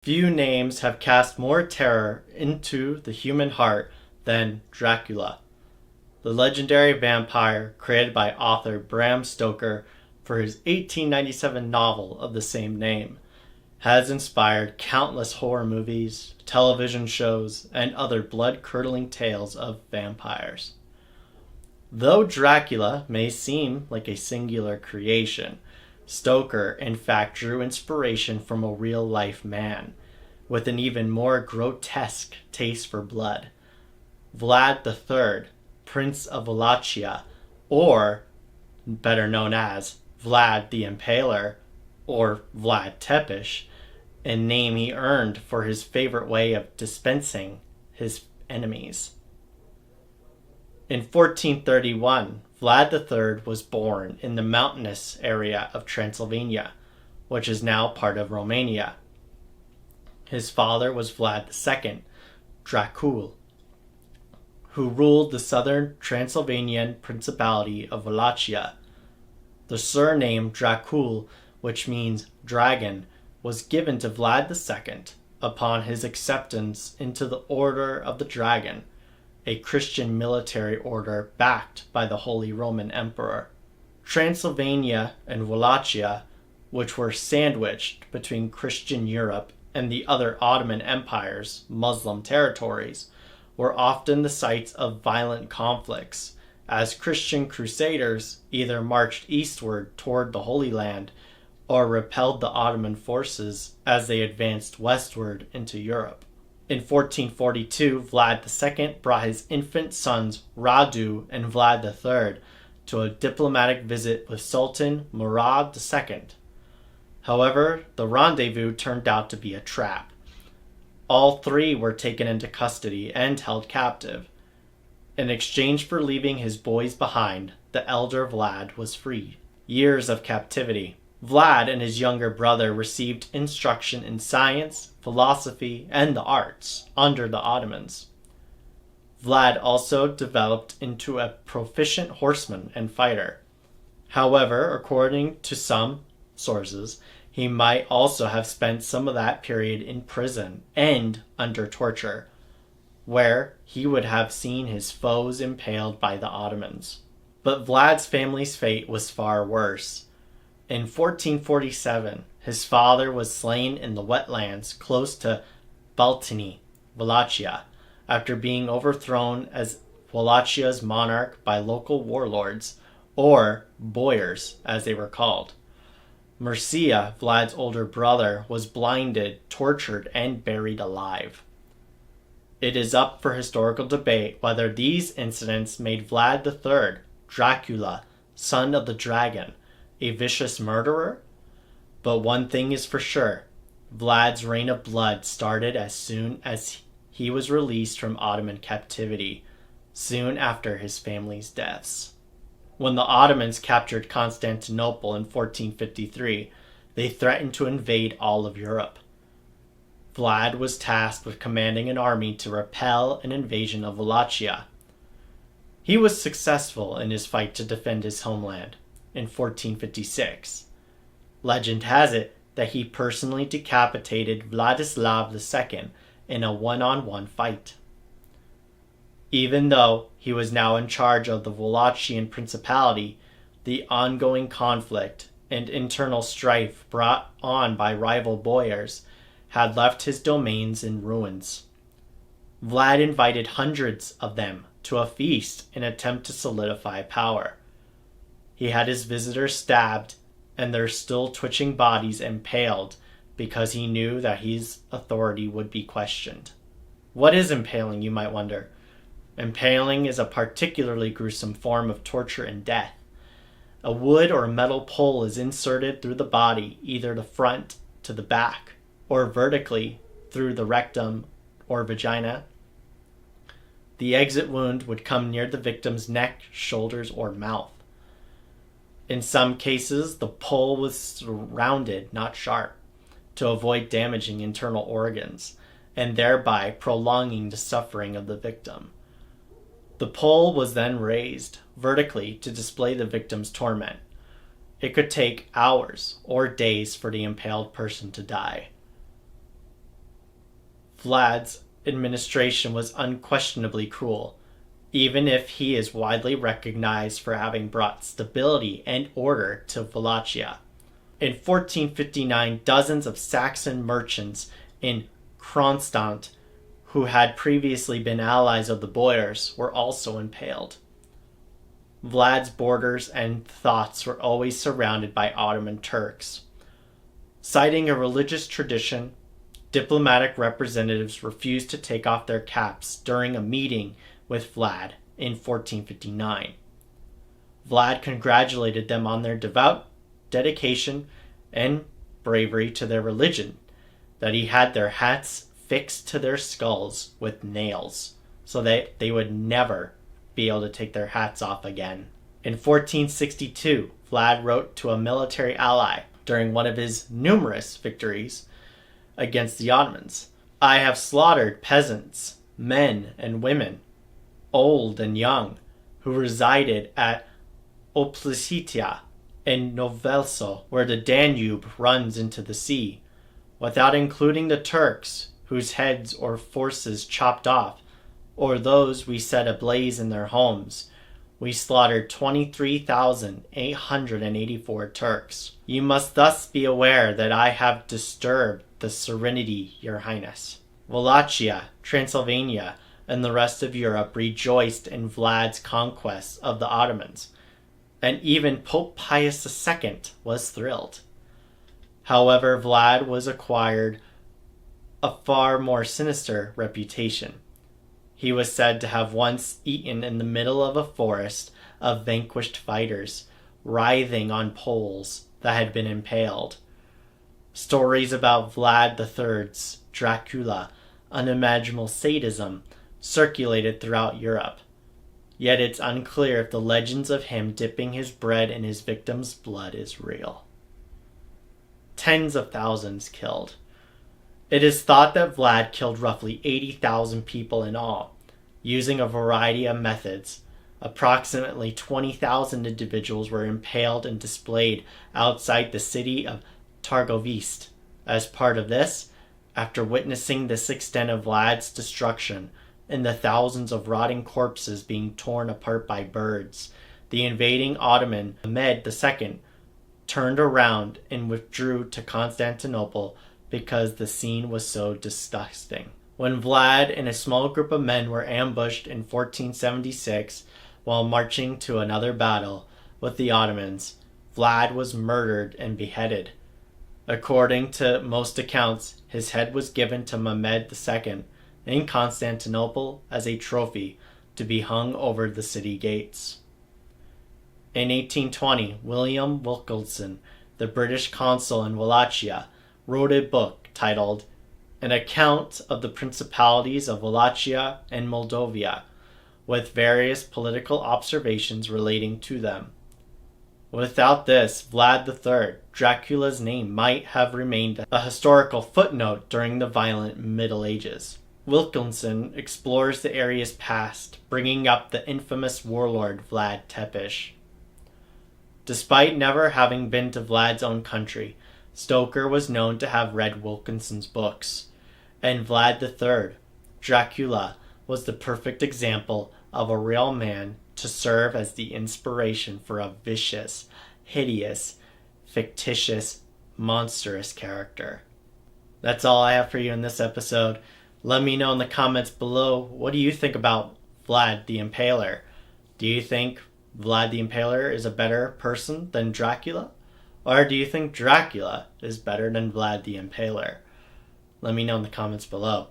Few names have cast more terror into the human heart than Dracula, the legendary vampire created by author Bram Stoker for his 1897 novel of the same name, has inspired countless horror movies, television shows, and other blood-curdling tales of vampires. Though Dracula may seem like a singular creation, Stoker in fact drew inspiration from a real-life man, with an even more grotesque taste for blood. Vlad the Third, Prince of Wallachia, or better known as Vlad the Impaler, or Vlad Tepish, a name he earned for his favorite way of dispensing his enemies. In 1431, Vlad the Third was born in the mountainous area of Transylvania, which is now part of Romania. His father was Vlad II, Dracula, who ruled the southern Transylvanian Principality of Wallachia. The surname Dracula, which means dragon, was given to Vlad II upon his acceptance into the Order of the Dragon, a Christian military order backed by the Holy Roman Emperor. Transylvania and Wallachia, which were sandwiched between Christian Europe and the other Ottoman Empire's Muslim territories, were often the sites of violent conflicts, as Christian crusaders either marched eastward toward the Holy Land or repelled the Ottoman forces as they advanced westward into Europe. In 1442, Vlad II brought his infant sons Radu and Vlad III to a diplomatic visit with Sultan Murad II. However, the rendezvous turned out to be a trap. All three were taken into custody and held captive. In exchange for leaving his boys behind, the elder Vlad was freed. Years of captivity. Vlad and his younger brother received instruction in science, philosophy, and the arts under the Ottomans. Vlad also developed into a proficient horseman and fighter. However, according to some sources, he might also have spent some of that period in prison and under torture, where he would have seen his foes impaled by the Ottomans. But Vlad's family's fate was far worse. In 1447, his father was slain in the wetlands close to Baltini, Wallachia, after being overthrown as Wallachia's monarch by local warlords, or boyars as they were called. Mircea, Vlad's older brother, was blinded, tortured, and buried alive. It is up for historical debate whether these incidents made Vlad III, Dracula, son of the dragon, a vicious murderer? But one thing is for sure, Vlad's reign of blood started as soon as he was released from Ottoman captivity, soon after his family's deaths. When the Ottomans captured Constantinople in 1453, they threatened to invade all of Europe. Vlad was tasked with commanding an army to repel an invasion of Wallachia. He was successful in his fight to defend his homeland in 1456. Legend has it that he personally decapitated Vladislav II in a one-on-one fight. Even though he was now in charge of the Wallachian Principality, the ongoing conflict and internal strife brought on by rival boyars had left his domains in ruins. Vlad invited hundreds of them to a feast in an attempt to solidify power. He had his visitors stabbed and their still twitching bodies impaled because he knew that his authority would be questioned. What is impaling, you might wonder? Impaling is a particularly gruesome form of torture and death. A wood or metal pole is inserted through the body, either the front to the back, or vertically through the rectum or vagina. The exit wound would come near the victim's neck, shoulders, or mouth. In some cases, the pole was rounded, not sharp, to avoid damaging internal organs, and thereby prolonging the suffering of the victim. The pole was then raised vertically to display the victim's torment. It could take hours or days for the impaled person to die. Vlad's administration was unquestionably cruel, even if he is widely recognized for having brought stability and order to Wallachia. In 1459, dozens of Saxon merchants in Kronstadt, who had previously been allies of the Boyars, were also impaled. Vlad's borders and thoughts were always surrounded by Ottoman Turks. Citing a religious tradition, diplomatic representatives refused to take off their caps during a meeting with Vlad in 1459. Vlad congratulated them on their devout dedication and bravery to their religion, that he had their hats fixed to their skulls with nails so that they would never be able to take their hats off again. In 1462, Vlad wrote to a military ally during one of his numerous victories against the Ottomans. I have slaughtered peasants, men and women, old and young, who resided at Oplicitia in Novelso, where the Danube runs into the sea, without including the Turks, whose heads or forces chopped off, or those we set ablaze in their homes. We slaughtered 23,884 Turks. You must thus be aware that I have disturbed the serenity, your highness. Wallachia, Transylvania, and the rest of Europe rejoiced in Vlad's conquests of the Ottomans, and even Pope Pius II was thrilled. However, Vlad was acquired a far more sinister reputation. He was said to have once eaten in the middle of a forest of vanquished fighters, writhing on poles that had been impaled. Stories about Vlad III's Dracula, unimaginable sadism, circulated throughout Europe. Yet it's unclear if the legends of him dipping his bread in his victims' blood is real. Tens of thousands killed. It is thought that Vlad killed roughly 80,000 people in all, using a variety of methods. Approximately 20,000 individuals were impaled and displayed outside the city of Targovist. As part of this, after witnessing this extent of Vlad's destruction and the thousands of rotting corpses being torn apart by birds, the invading Ottoman Mehmed II turned around and withdrew to Constantinople because the scene was so disgusting. When Vlad and a small group of men were ambushed in 1476 while marching to another battle with the Ottomans, Vlad was murdered and beheaded. According to most accounts, his head was given to Mehmed II in Constantinople as a trophy to be hung over the city gates. In 1820, William Wilkinson, the British consul in Wallachia, wrote a book titled An Account of the Principalities of Wallachia and Moldavia, with various political observations relating to them. Without this, Vlad III, Dracula's name might have remained a historical footnote during the violent Middle Ages. Wilkinson explores the area's past, bringing up the infamous warlord Vlad Tepes. Despite never having been to Vlad's own country, Stoker was known to have read Wilkinson's books, and Vlad III, Dracula, was the perfect example of a real man to serve as the inspiration for a vicious, hideous, fictitious, monstrous character. That's all I have for you in this episode. Let me know in the comments below, what do you think about Vlad the Impaler? Do you think Vlad the Impaler is a better person than Dracula? Or do you think Dracula is better than Vlad the Impaler? Let me know in the comments below.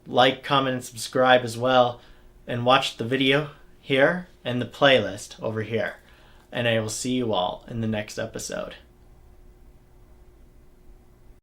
Like, comment, and subscribe as well. And watch the video here and the playlist over here. And I will see you all in the next episode.